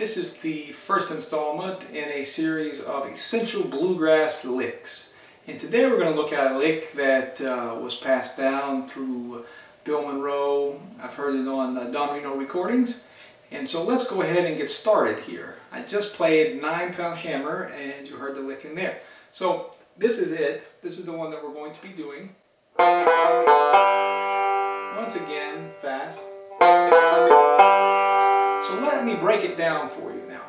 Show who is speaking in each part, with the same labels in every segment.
Speaker 1: This is the first installment in a series of essential bluegrass licks. And today we're going to look at a lick that was passed down through Bill Monroe. I've heard it on Don Reno recordings. And so let's go ahead and get started here. I just played 9-pound hammer and you heard the lick in there. So this is it. This is the one that we're going to be doing. Once again, fast. So let me break it down for you now.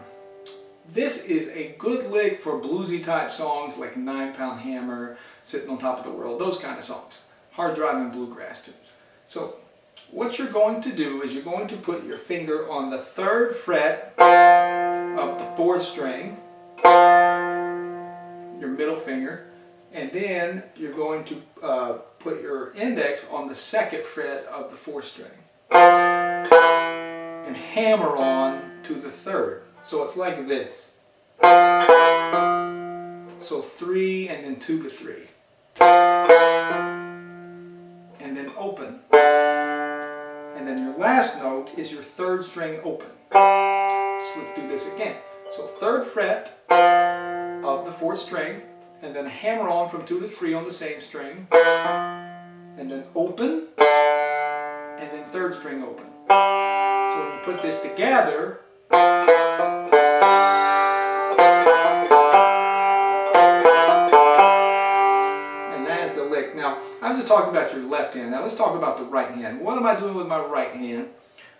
Speaker 1: This is a good lick for bluesy type songs like 9-pound hammer, Sitting on Top of the World, those kind of songs. Hard driving bluegrass tunes. So what you're going to do is you're going to put your finger on the 3rd fret of the 4th string, your middle finger, and then you're going to put your index on the 2nd fret of the 4th string and hammer on to the 3rd. So it's like this. So 3 and then 2 to 3. And then open. And then your last note is your 3rd string open. So let's do this again. So 3rd fret of the 4th string, and then hammer on from 2 to 3 on the same string, and then open, and then 3rd string open. So when you put this together, and that is the lick. Now, I was just talking about your left hand. Now let's talk about the right hand. What am I doing with my right hand?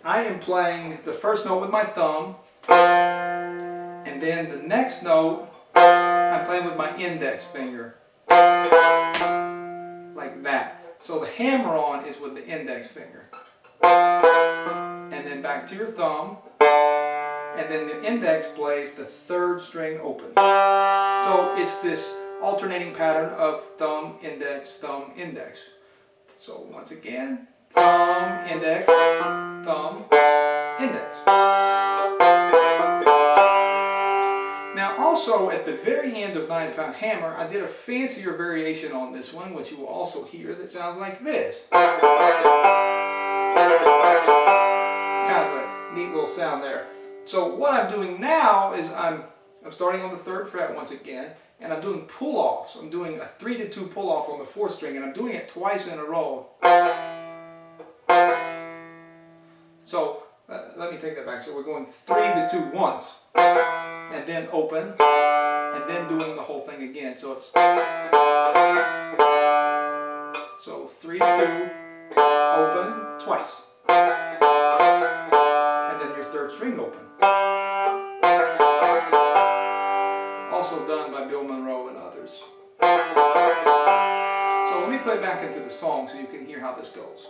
Speaker 1: I am playing the first note with my thumb, and then the next note I'm playing with my index finger, like that. So the hammer on is with the index finger, and then back to your thumb, and then the index plays the 3rd string open. So it's this alternating pattern of thumb, index, So once again, thumb, index, index. Now also at the very end of 9-pound hammer, I did a fancier variation on this one, which you will also hear, that sounds like this. Kind of a neat little sound there. So what I'm doing now is I'm starting on the 3rd fret once again, and I'm doing pull-offs. I'm doing a 3 to 2 pull-off on the 4th string, and I'm doing it twice in a row. So let me take that back. So we're going 3 to 2 once, and then open, and then doing the whole thing again. So it's 3 to 2, open, twice, and then your 3rd string open. Also done by Bill Monroe and others. So let me put it back into the song so you can hear how this goes.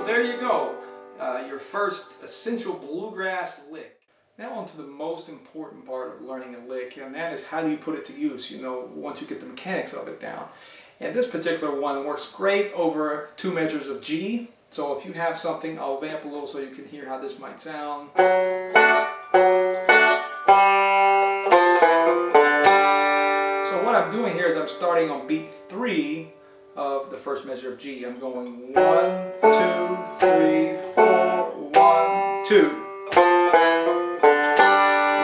Speaker 1: There you go, your first essential bluegrass lick. Now on to the most important part of learning a lick, and that is how do you put it to use, once you get the mechanics of it down. And this particular one works great over 2 measures of G. So if you have something, I'll vamp a little so you can hear how this might sound. So what I'm doing here is I'm starting on beat 3 of the first measure of G. I'm going 1, 2, 3, 4, 1, 2.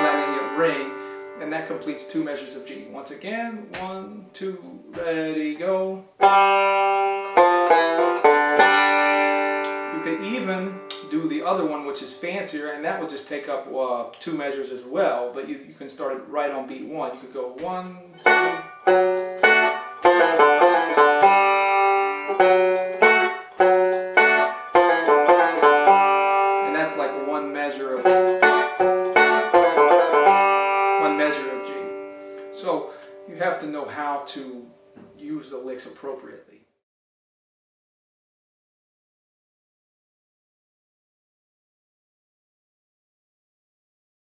Speaker 1: Letting it ring, and that completes 2 measures of G. Once again, 1, 2, ready, go. You could even do the other one, which is fancier, and that would just take up 2 measures as well, but you can start it right on beat 1. You could go 1, 2, like one measure of G. So you have to know how to use the licks appropriately.